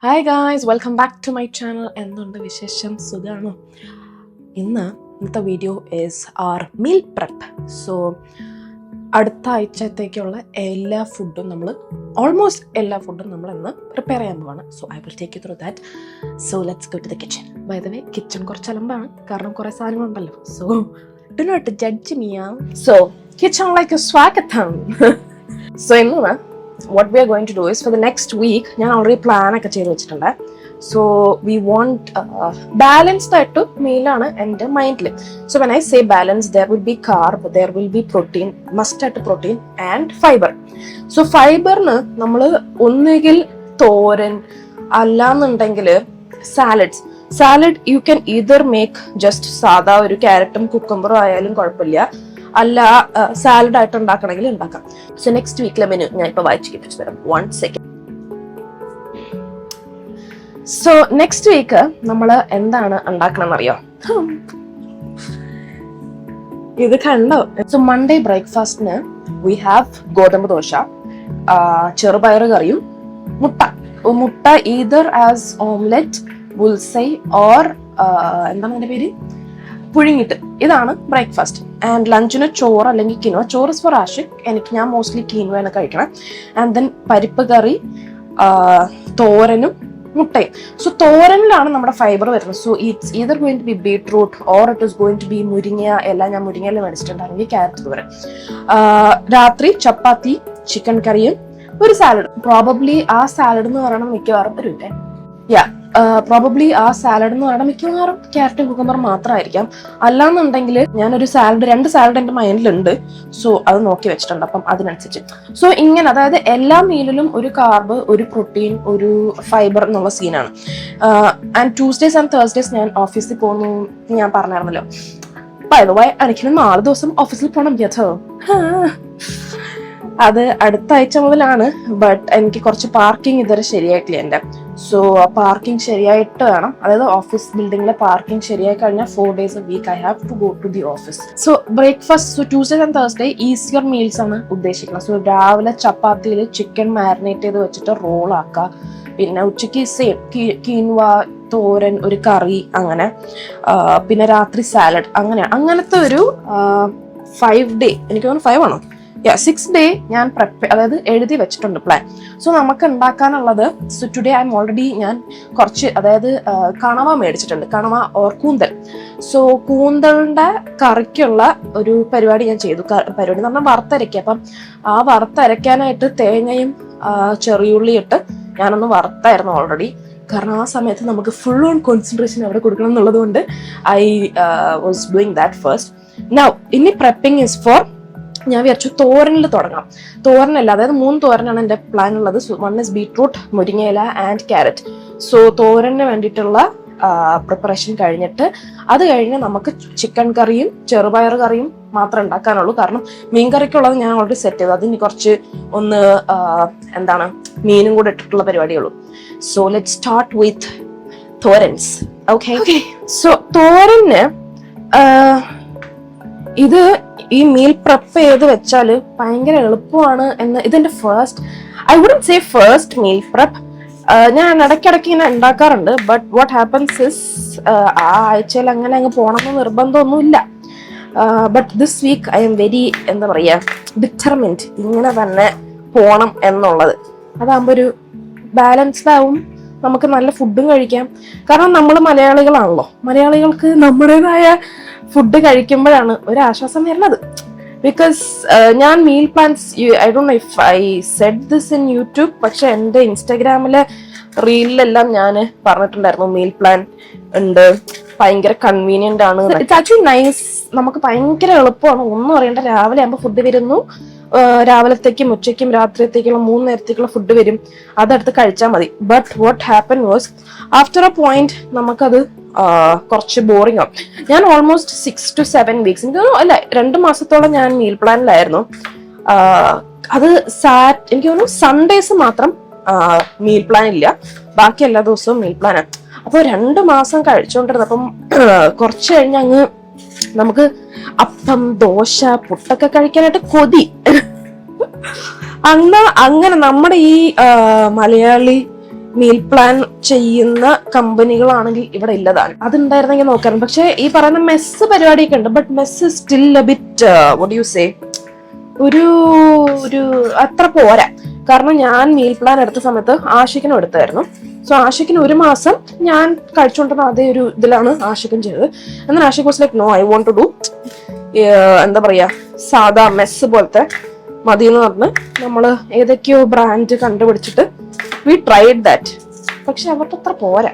Hi guys, welcome back to my channel. എന്തുണ്ട് വിശേഷം? സുഖമാണോ? ഇന്നത്തെ video is our meal prep. So അടുത്ത ആഴ്ചത്തേക്കുള്ള ഓൾമോസ്റ്റ് എല്ലാ ഫുഡും നമ്മൾ ഇന്ന് പ്രിപ്പയർ ചെയ്യാൻ പോവാണ്. So I will take you through that. So let's go to the kitchen. By the way, kitchen കുറച്ച് അലമ്പാണ്, കാരണം കുറേ സാധനങ്ങളുണ്ടല്ലോ. So do not judge me. So കിച്ചണിലേക്ക് സ്വാഗതം. സോ ഇന്ന് what we are going to do is, for the next week ഞാൻ already plan ഒക്കെ ചെയ്ത് വെച്ചിട്ടുണ്ട്. So we want balanced ആയിട്ട് മീലാണ് എൻ്റെ മൈൻഡിൽ. So when I say balance, there will be carb, there will be protein, must ആയിട്ട് protein and fiber. So ഫൈബറിന് നമ്മൾ ഒന്നുകിൽ തോരൻ, അല്ലാന്നുണ്ടെങ്കിൽ salad you can either make just സാധാ ഒരു ക്യാരറ്റും കുക്കുംബറും ആയാലും കുഴപ്പമില്ല, അല്ല സാലഡ് ആയിട്ട് ഉണ്ടാക്കണമെങ്കിൽ ഉണ്ടാക്കാം. സോ നെക്സ്റ്റ് വീക്കിലെ മെനു ഞാൻ ഇപ്പൊ വായിച്ചു കേട്ടിട്ട് തരാം. 1 second. സോ നെക്സ്റ്റ് വീക്ക് നമ്മൾ എന്താണ് ഉണ്ടാക്കണം അറിയോ? ഇത് കണ്ടോ? സോ മൺഡേ ബ്രേക്ക്ഫാസ്റ്റിന് വി ഹാവ് ഗോതമ്പ് ദോശ, ചെറുപയർ കറിയും മുട്ട either as omelette, bullseye or എന്താണ് അതിന്റെ പേര്, പുഴുങ്ങിട്ട്. ഇതാണ് ബ്രേക്ക്ഫാസ്റ്റ്. ആൻഡ് ലഞ്ചിന് ചോറ് അല്ലെങ്കിൽ കിനുവ. ചോറ് ഫോർ ആഷിക്, ഞാൻ മോസ്റ്റ്ലി കിനുവയാണ് കഴിക്കണം. ആൻഡ് ദെൻ പരിപ്പ് കറി, തോരനും മുട്ടയും. സോ തോരനിലാണ് നമ്മുടെ ഫൈബർ വരുന്നത്. So it's either going to be beetroot or it is going to be മുരിങ്ങ. ഞാൻ മുരിങ്ങയിൽ മേടിച്ചിട്ടുണ്ടായിരുന്നു, ക്യാരറ്റ് തോരൻ. രാത്രി ചപ്പാത്തി, ചിക്കൻ കറിയും ഒരു സാലഡ്. പ്രോബബ്ലി ആ സാലഡ് എന്ന് പറയണം മിക്കവാറും മിക്കവാറും ക്യാരറ്റും കുക്കുംബറും മാത്രമായിരിക്കാം. അല്ലാന്നുണ്ടെങ്കിൽ ഞാനൊരു രണ്ട് സാലഡ് എന്റെ മൈൻഡിലുണ്ട്. സോ അത് നോക്കി വെച്ചിട്ടുണ്ട്, അപ്പം അതിനനുസരിച്ച്. സോ ഇങ്ങനെ, അതായത് എല്ലാ മീലിലും ഒരു കാർബ്, ഒരു പ്രോട്ടീൻ, ഒരു ഫൈബർ എന്നുള്ള സീനാണ്. ആൻഡ് ട്യൂസ്ഡേസ് ആൻഡ് തേഴ്സ്ഡേസ് ഞാൻ ഓഫീസിൽ പോകുന്നു ഞാൻ പറഞ്ഞായിരുന്നല്ലോ. എനിക്ക് 4 ദിവസം ഓഫീസിൽ പോകണം. അത് അടുത്ത ആഴ്ച മുതലാണ്. ബട്ട് എനിക്ക് കുറച്ച് പാർക്കിംഗ് ഇതുവരെ ശരിയായിട്ടില്ല എൻ്റെ. സോ പാർക്കിംഗ് ശരിയായിട്ട് വേണം, അതായത് ഓഫീസ് ബിൽഡിംഗിലെ പാർക്കിംഗ് ശരിയായി കഴിഞ്ഞാൽ 4 days a week I have to go to the office. So breakfast, so Tuesday and Thursday easier meals ആണ് ഉദ്ദേശിക്കുന്നത്. സോ രാവിലെ ചപ്പാത്തിയിൽ ചിക്കൻ മാരിനേറ്റ് ചെയ്ത് വെച്ചിട്ട് റോൾ ആക്കുക. പിന്നെ ഉച്ചയ്ക്ക് സെയിം കീൻവ, തോരൻ, ഒരു കറി, അങ്ങനെ. പിന്നെ രാത്രി സാലഡ്, അങ്ങനത്തെ ഒരു 5 day, എനിക്ക് തോന്നുന്നു 5 ആണോ 6 day ഞാൻ അതായത് എഴുതി വെച്ചിട്ടുണ്ട് പ്ലാൻ. സോ നമുക്ക് ഉണ്ടാക്കാനുള്ളത്, സോ ടുഡേ ഞാൻ കുറച്ച്, അതായത് കണവ മേടിച്ചിട്ടുണ്ട്, കണവ ഓർ കൂന്തൽ. സോ കൂന്തലിന്റെ കറിക്കുള്ള ഒരു പരിപാടി ഞാൻ ചെയ്തു. പരിപാടി എന്ന് പറഞ്ഞാൽ വറുത്തരയ്ക്കുക. അപ്പം ആ വറുത്തരയ്ക്കാനായിട്ട് തേങ്ങയും ചെറിയുള്ളി ഇട്ട് ഞാനൊന്ന് വറുത്തായിരുന്നു ഓൾറെഡി. കാരണം ആ സമയത്ത് നമുക്ക് ഫുൾ ഓൺ കോൺസെൻട്രേഷൻ അവിടെ കൊടുക്കണം എന്നുള്ളത് കൊണ്ട് I was doing that first. Now ഇനി പ്രെപ്പിംഗ് ഇസ് ഫോർ, ഞാൻ വിചാരിച്ചു തോരനിൽ തുടങ്ങാം. തോരനല്ല, അതായത് 3 തോരനാണ് എൻ്റെ പ്ലാൻ ഉള്ളത്. 1 is ബീട്രൂട്ട്, മുരിങ്ങയില ആൻഡ് ക്യാരറ്റ്. സോ തോരന് വേണ്ടിയിട്ടുള്ള പ്രിപ്പറേഷൻ കഴിഞ്ഞിട്ട് അത് കഴിഞ്ഞ് നമുക്ക് ചിക്കൻ കറിയും ചെറുപയർ കറിയും മാത്രമേ ഉണ്ടാക്കാനുള്ളൂ. കാരണം മീൻ കറിക്കുള്ളത് ഞാൻ ഓൾറെഡി സെറ്റ് ചെയ്തു. അതിന് കുറച്ച് മീനും കൂടെ ഇട്ടിട്ടുള്ള പരിപാടിയുള്ളൂ. So let start with thorans. Okay. So തോരന് ഇത് ഈ മീൽ പ്രെപ്പ് ചെയ്ത് വെച്ചാല് ഭയങ്കര എളുപ്പമാണ് ഇതെന്റെ I wouldn't say first meal prep. ഞാൻ ഇടയ്ക്കിടയ്ക്ക് ഇങ്ങനെ ഉണ്ടാക്കാറുണ്ട്. ബട്ട് വാട്ട് ഹാപ്പൻസ് ഇസ്, ആ ആഴ്ചയിൽ അങ്ങനെ അങ്ങ് പോകണമെന്ന് നിർബന്ധമൊന്നുമില്ല. But this week I am very determined, ഇങ്ങനെ തന്നെ പോണം എന്നുള്ളത്. അതാകുമ്പോ ഒരു ബാലൻസ്ഡ് ആവും, നമുക്ക് നല്ല ഫുഡും കഴിക്കാം. കാരണം നമ്മൾ മലയാളികളാണല്ലോ, മലയാളികൾക്ക് നമ്മുടേതായ ഫുഡ് കഴിക്കുമ്പോഴാണ് ഒരു ആശ്വാസം വരുന്നത്. ബിക്കോസ് ഞാൻ meal plans, I don't know if I said this in YouTube, പക്ഷെ എൻ്റെ ഇൻസ്റ്റാഗ്രാമിലെ റീലിലെല്ലാം ഞാൻ പറഞ്ഞിട്ടുണ്ടായിരുന്നു മീൽ പ്ലാൻ ഉണ്ട്, ഭയങ്കര കൺവീനിയന്റ് ആണ്. It's actually nice. നമുക്ക് ഭയങ്കര എളുപ്പമാണ്, ഒന്നും അറിയണ്ട. രാവിലെ ആകുമ്പോൾ ഫുഡ് വരുന്നു, രാവിലത്തേക്കും ഉച്ചയ്ക്കും രാത്രിയത്തേക്കുള്ള 3 നേരത്തേക്കുള്ള ഫുഡ് വരും, അതെടുത്ത് കഴിച്ചാൽ മതി. But what happen was, after A point നമുക്കത് കുറച്ച് ബോറിംഗ് ആവും. ഞാൻ ഓൾമോസ്റ്റ് 6 to 7 weeks, അല്ല 2 മാസത്തോളം ഞാൻ മീൽ പ്ലാനിലായിരുന്നു. അത് എനിക്ക് തോന്നുന്നു സൺഡേസ് മാത്രം മീൽ പ്ലാൻ ഇല്ല, ബാക്കി എല്ലാ ദിവസവും മീൽ പ്ലാനാണ്. അപ്പൊ 2 മാസം കഴിച്ചുകൊണ്ടിരുന്നപ്പം കുറച്ച് കഴിഞ്ഞ് നമുക്ക് അപ്പം, ദോശ, പുട്ടൊക്കെ കഴിക്കാനായിട്ട് കൊതി. അങ്ങനെ നമ്മുടെ ഈ മലയാളി മീൽ പ്ലാൻ ചെയ്യുന്ന കമ്പനികളാണെങ്കിൽ ഇവിടെ ഇല്ലതാണ്. അതുണ്ടായിരുന്നെങ്കിൽ നോക്കാറുണ്ട്. പക്ഷെ ഈ പറയുന്ന മെസ്സ് പരിപാടിയൊക്കെ ഉണ്ട്. But mess still A bit what you say, ഒരു അത്ര പോരാ. കാരണം ഞാൻ മീൽ പ്ലാൻ എടുത്ത സമയത്ത് ആഷിക്കിനും എടുത്തായിരുന്നു. സോ ആഷിക്കിന് ഒരു മാസം ഞാൻ കഴിച്ചുകൊണ്ടിരുന്ന അതേ ഒരു ഇതിലാണ് ആഷിക്കും ചെയ്തത്. എന്നാൽ Ashiq was like no, I want to do എന്താ പറയാ സാധാ മെസ്സ് പോലത്തെ മതി എന്ന് പറഞ്ഞ് നമ്മള് ഏതൊക്കെയോ ബ്രാൻഡ് കണ്ടുപിടിച്ചിട്ട് വി ട്രൈഡ് ദാറ്റ്. പക്ഷെ അവർക്ക് അത്ര പോരാ.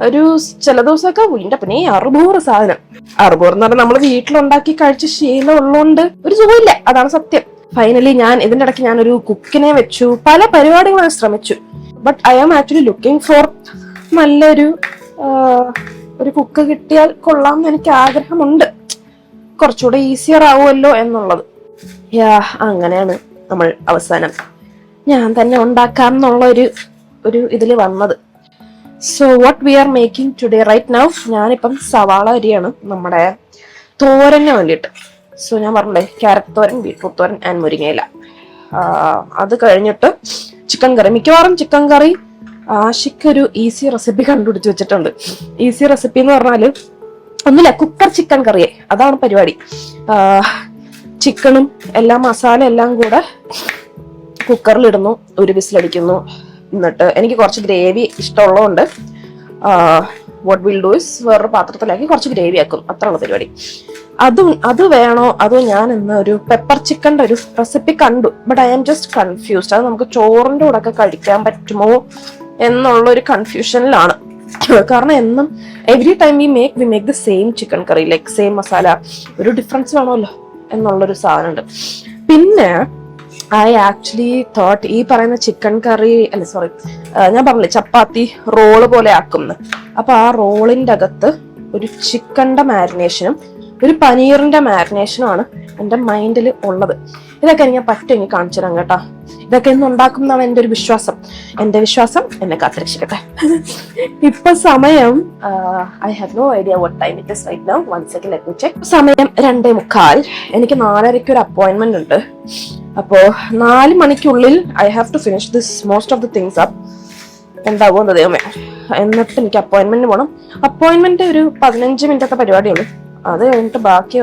ഒരു ചില ദിവസമൊക്കെ വീണ്ട പിന്നെ 600 സാധനം. 600 എന്ന് പറഞ്ഞാൽ നമ്മൾ വീട്ടിലുണ്ടാക്കി കഴിച്ച ശീലം ഉള്ളതുകൊണ്ട് ഒരു സുഖമില്ല, അതാണ് സത്യം. ഫൈനലി ഞാൻ ഇതിന്റെ ഇടയ്ക്ക് ഞാനൊരു കുക്കിനെ വെച്ചു, പല പരിപാടികളും ശ്രമിച്ചു. But I am actually looking for നല്ലൊരു കുക്ക് കിട്ടിയാൽ കൊള്ളാം എന്ന് എനിക്ക് ആഗ്രഹമുണ്ട്. കുറച്ചുകൂടെ ഈസിയർ ആവുമല്ലോ എന്നുള്ളത്. അങ്ങനെയാണ് നമ്മൾ അവസാനം ഞാൻ തന്നെ ഉണ്ടാക്കാം എന്നുള്ള ഒരു ഇതില് വന്നത്. So what we are making today right now, ഞാനിപ്പം സവാള അരിയാണ് നമ്മുടെ തോരന് വേണ്ടിയിട്ട്. സോ ഞാൻ പറഞ്ഞില്ലേ, ക്യാരറ്റ് തോരൻ, ബീട്രൂട്ട് തോരൻ ആൻഡ് മുരിങ്ങയില. അത് കഴിഞ്ഞിട്ട് ചിക്കൻ കറി. മിക്കവാറും ചിക്കൻ കറി ആഷിക്കൊരു ഈസി റെസിപ്പി കണ്ടുപിടിച്ച് വെച്ചിട്ടുണ്ട്. ഈസി റെസിപ്പി എന്ന് പറഞ്ഞാല് ഒന്നുമില്ല, കുക്കർ ചിക്കൻ കറിയെ, അതാണ് പരിപാടി. ചിക്കനും എല്ലാ മസാല എല്ലാം കൂടെ കുക്കറിലിടുന്നു, ഒരു വിസിലടിക്കുന്നു. എന്നിട്ട് എനിക്ക് കുറച്ച് ഗ്രേവി ഇഷ്ടമുള്ളതുകൊണ്ട് വാട്ട് വിൽ ഡു ഇസ് വേറൊരു പാത്രത്തിലാക്കി കുറച്ച് ഗ്രേവി ആക്കും. അത്രയുള്ള പരിപാടി. അത് വേണോ അതോ ഞാൻ ഇന്ന് ഒരു പെപ്പർ ചിക്കൻ്റെ ഒരു റെസിപ്പി കണ്ടു. But I am just confused. അത് നമുക്ക് ചോറിന്റെ കൂടെ ഒക്കെ കഴിക്കാൻ പറ്റുമോ എന്നുള്ള ഒരു കൺഫ്യൂഷനിലാണ്. കാരണം എന്നും every time we make the same chicken curry, like same masala. ഒരു ഡിഫറൻസ് വേണമല്ലോ എന്നുള്ളൊരു സാധനമുണ്ട്. പിന്നെ ഐ ആക്ച്വലി തോട്ട് ഈ പറയുന്ന ചിക്കൻ കറി അല്ല സോറി ഞാൻ പറഞ്ഞില്ലേ ചപ്പാത്തി റോള് പോലെ ആക്കുന്നു. അപ്പൊ ആ റോളിന്റെ അകത്ത് ഒരു ചിക്കന്റെ മാരിനേഷനും ഒരു പനീറിന്റെ മാരിനേഷനുമാണ് എൻ്റെ മൈൻഡിൽ ഉള്ളത്. ഇതൊക്കെ എനിക്ക് പറ്റുമെങ്കിൽ കാണിച്ചു തരാം കേട്ടോ. ഇതൊക്കെ ഇന്ന് ഉണ്ടാക്കും എന്നാണ് എൻ്റെ ഒരു വിശ്വാസം. എൻ്റെ വിശ്വാസം എന്നെ കാത്തിരക്ഷിക്കട്ടെ. ഇപ്പൊ സമയം I have no idea what time it is right now. 1 second let me check. സമയം 2:45. എനിക്ക് 4:30 ഒരു അപ്പോയിന്റ്മെന്റ് ഉണ്ട്. അപ്പോ 4 മണിക്കുള്ളിൽ I have to finish this most of the things up. എന്താകുമെന്ന് ദൈവമേ. എന്നിട്ട് എനിക്ക് അപ്പോയിന്റ്മെന്റ് പോകണം. അപ്പോയിന്റ്മെന്റ് ഒരു 15 മിനിറ്റത്തെ പരിപാടിയുള്ളൂ. അത് കഴിഞ്ഞിട്ട് ബാക്കി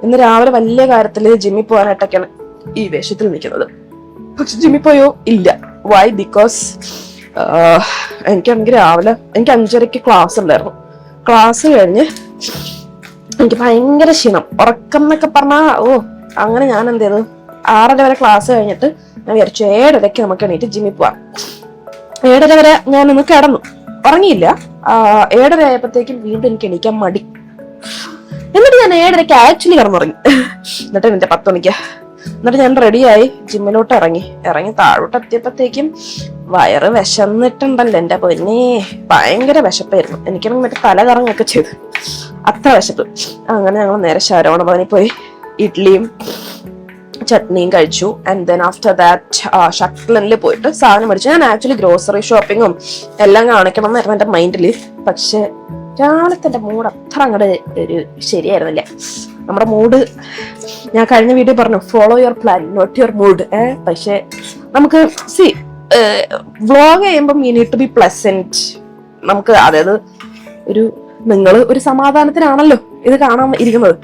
ഇന്ന് രാവിലെ വലിയ കാര്യത്തില് ജിമ്മിൽ പോകാനായിട്ടൊക്കെയാണ് ഈ വേഷത്തിൽ നിൽക്കുന്നത്. പക്ഷെ ജിമ്മിൽ പോയോ ഇല്ല. വൈ? ബിക്കോസ് എനിക്കാണെങ്കിൽ രാവിലെ എനിക്ക് 5:30 ക്ലാസ് ഉണ്ടായിരുന്നു. ക്ലാസ് കഴിഞ്ഞ് എനിക്ക് ഭയങ്കര ക്ഷീണം, ഉറക്കം എന്നൊക്കെ പറഞ്ഞാ അങ്ങനെ ഞാൻ എന്ത് ചെയ്തു, 6:30 വരെ ക്ലാസ് കഴിഞ്ഞിട്ട് ഞാൻ വിചാരിച്ചു 7:30 നമുക്ക് എണീറ്റ് ജിമ്മിൽ പോവാം. 7:30 വരെ ഞാനൊന്ന് കിടന്നു, ഉറങ്ങിയില്ല. 7:30 ആയപ്പോഴത്തേക്കും വീണ്ടും എനിക്ക് എണീക്കാൻ മടി. എന്നിട്ട് ഞാൻ 7:30 ആക്ച്വലി കിടന്നുറങ്ങി. എന്നിട്ട് എന്റെ 10 മണിക്ക്. എന്നിട്ട് ഞാൻ റെഡിയായി ജിമ്മിലോട്ട് ഇറങ്ങി താഴോട്ട് എത്തിയപ്പോഴത്തേക്കും വയറ് വിശന്നിട്ടുണ്ടല്ലോ എന്റെ പൊന്നേ. ഭയങ്കര വിശപ്പായിരുന്നു. എനിക്കാണെങ്കിൽ മറ്റേ തല കറങ്ങൊക്കെ ചെയ്തു, അത്ര വിശപ്പ്. അങ്ങനെ ഞങ്ങൾ നേരെ ശരവണ ഭവനിൽ പോയി ഇഡ്ഡലിയും ചട്നിയും കഴിച്ചു. ആൻഡ് ദെൻ ആഫ്റ്റർ ദാറ്റ് ഷട്ട്ലനിൽ പോയിട്ട് സാധനം മേടിച്ചു. ഞാൻ ആക്ച്വലി ഗ്രോസറി ഷോപ്പിങ്ങും എല്ലാം കാണിക്കണം എന്നായിരുന്നു എൻ്റെ മൈൻഡില്. പക്ഷെ രാവിലത്തെ എൻ്റെ മൂഡ് അത്ര അങ്ങോട്ട് ഒരു ശരിയായിരുന്നില്ല. നമ്മുടെ മൂഡ് ഞാൻ കഴിഞ്ഞ വീഡിയോ പറഞ്ഞു, follow your plan not your mood. പക്ഷെ നമുക്ക് വ്ളോഗ് ചെയ്യുമ്പം you need to be pleasant. നമുക്ക് അതായത് നിങ്ങൾ ഒരു സമാധാനത്തിനാണല്ലോ ഇത് കാണാൻ ഇരിക്കുന്നത്.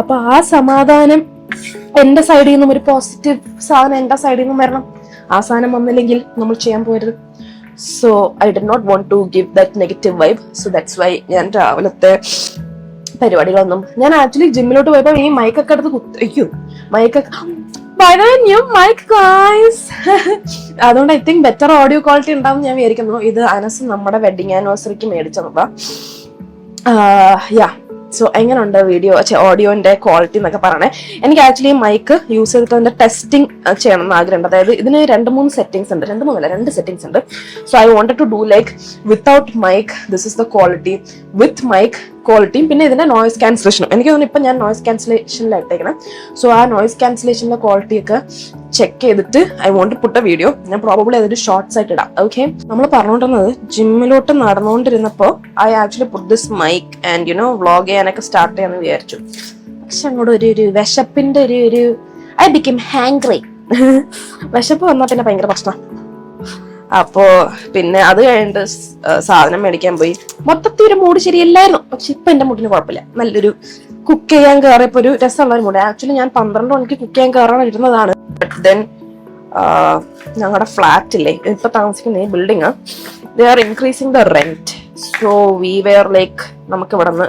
അപ്പൊ ആ സമാധാനം എന്റെ സൈഡിൽ നിന്നും ഒരു പോസിറ്റീവ് സാധനം എന്റെ സൈഡിൽ നിന്നും വരണം. ആ സാധനം വന്നില്ലെങ്കിൽ നമ്മൾ ചെയ്യാൻ പോരുത്. So I did not want to give that negative vibe. So that's why ഞാൻ രാവിലത്തെ പരിപാടികളൊന്നും ഞാൻ ആക്ച്വലി ജിമ്മിലോട്ട് പോയപ്പോ ഈ മൈക്കൊക്കെ എടുത്ത് കുത്തിരിക്കും. മൈക്കൊക്കെ ന്യൂ മൈക്ക് ഗായ്സ്. അതുകൊണ്ട് I think better audio quality ഉണ്ടാവും ഞാൻ വിചാരിക്കുന്നു. ഇത് അനസ് നമ്മുടെ വെഡിങ് ആനിവേഴ്സറിക്ക് മേടിച്ചതാ. സോ എങ്ങനെയുണ്ട് ഓഡിയോന്റെ ക്വാളിറ്റി എന്നൊക്കെ പറയണേ. എനിക്ക് ആക്ച്വലി മൈക്ക് യൂസ് ചെയ്തിട്ട് അതിന്റെ ടെസ്റ്റിംഗ് ചെയ്യണം എന്ന് ആഗ്രഹമുണ്ട്. അതായത് ഇതിന് 2-3 സെറ്റിംഗ്സ് ഉണ്ട്. 2 സെറ്റിംഗ്സ് ഉണ്ട്. So I wanted to do like without mic this is the quality, with mic ക്വാളിറ്റിയും പിന്നെ ഇതിന്റെ നോയിസ് ക്യാൻസലേഷനും. എനിക്ക് തോന്നുന്നു ഇപ്പൊ ഞാൻ നോയിസ് ക്യാൻസലേഷനിലായിട്ടേക്കണം. സോ ആ നോയിസ് ക്യാൻസലേഷന്റെ ക്വാളിറ്റി ഒക്കെ ചെക്ക് ചെയ്തിട്ട് I want to put a video. ഞാൻ പ്രോബബ്ലി അതൊരു ഷോർട്സ് ആയിട്ട് ഇടാം. ഓക്കെ, നമ്മൾ പറഞ്ഞുകൊണ്ടിരുന്നത് ജിമ്മിലോട്ട് നടന്നുകൊണ്ടിരുന്നപ്പോ I actually put this mic and vlog ചെയ്യാനൊക്കെ സ്റ്റാർട്ട് ചെയ്യാന്ന് വിചാരിച്ചു. പക്ഷെ അങ്ങോട്ട് ഒരു വിശപ്പിന്റെ ഒരു ഐ ബിക്കം ഹാങ്ക്രി. വിശപ്പ് വന്നാൽ പിന്നെ ഭയങ്കര പ്രശ്നം. അപ്പോ പിന്നെ അത് കഴിഞ്ഞിട്ട് സാധനം മേടിക്കാൻ പോയി. മൊത്തത്തിൽ ഒരു മൂഡ് ശരിയല്ലായിരുന്നു. പക്ഷെ ഇപ്പൊ എന്റെ മൂഡിന് കുഴപ്പമില്ല. നല്ലൊരു കുക്ക് ചെയ്യാൻ കയറിയപ്പോ ഒരു രസമുള്ള ഒരു മൂഡ്. ആക്ച്വലി ഞാൻ 12 മണിക്ക് കുക്ക് ചെയ്യാൻ കയറാൻ ഇരുന്നതാണ്. ബട്ട് ദെൻ ഞങ്ങളുടെ ഫ്ലാറ്റില്ലേ ഇപ്പൊ താമസിക്കുന്ന ഈ building, they are increasing the rent. So we were like നമുക്ക് ഇവിടെ നിന്ന്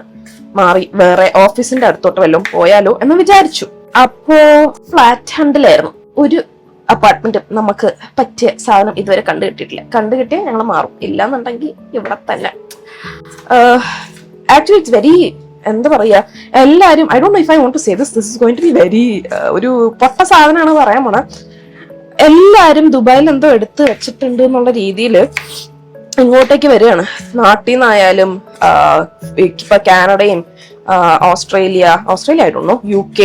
മാറി വേറെ ഓഫീസിന്റെ അടുത്തോട്ട് വല്ലതും പോയാലോ എന്ന് വിചാരിച്ചു. അപ്പോ ഫ്ലാറ്റ് ഹണ്ടിലായിരുന്നു. ഒരു അപ്പാർട്ട്മെന്റ് നമുക്ക് പറ്റിയ സാധനം ഇതുവരെ കണ്ടുകിട്ടിയിട്ടില്ല. കണ്ടുകിട്ടിയാൽ ഞങ്ങൾ മാറും, ഇല്ലാന്നുണ്ടെങ്കിൽ ഇവിടെ തന്നെ. ആക്ച്വലി ഇറ്റ്സ് വെരി, എന്താ പറയാ, എല്ലാരും I don't know if I want to say this is going to be very ഒരു പൊട്ട സാധനമാണ് പറയാൻ പോണ. എല്ലാരും ദുബായിൽ എന്തോ എടുത്ത് വെച്ചിട്ടുണ്ട് എന്നുള്ള രീതിയിൽ ഇങ്ങോട്ടേക്ക് വരികയാണ്. നാട്ടിൽ നിന്നായാലും ഇപ്പൊ കാനഡയും ഓസ്ട്രേലിയ ആയിട്ടൊന്നു UK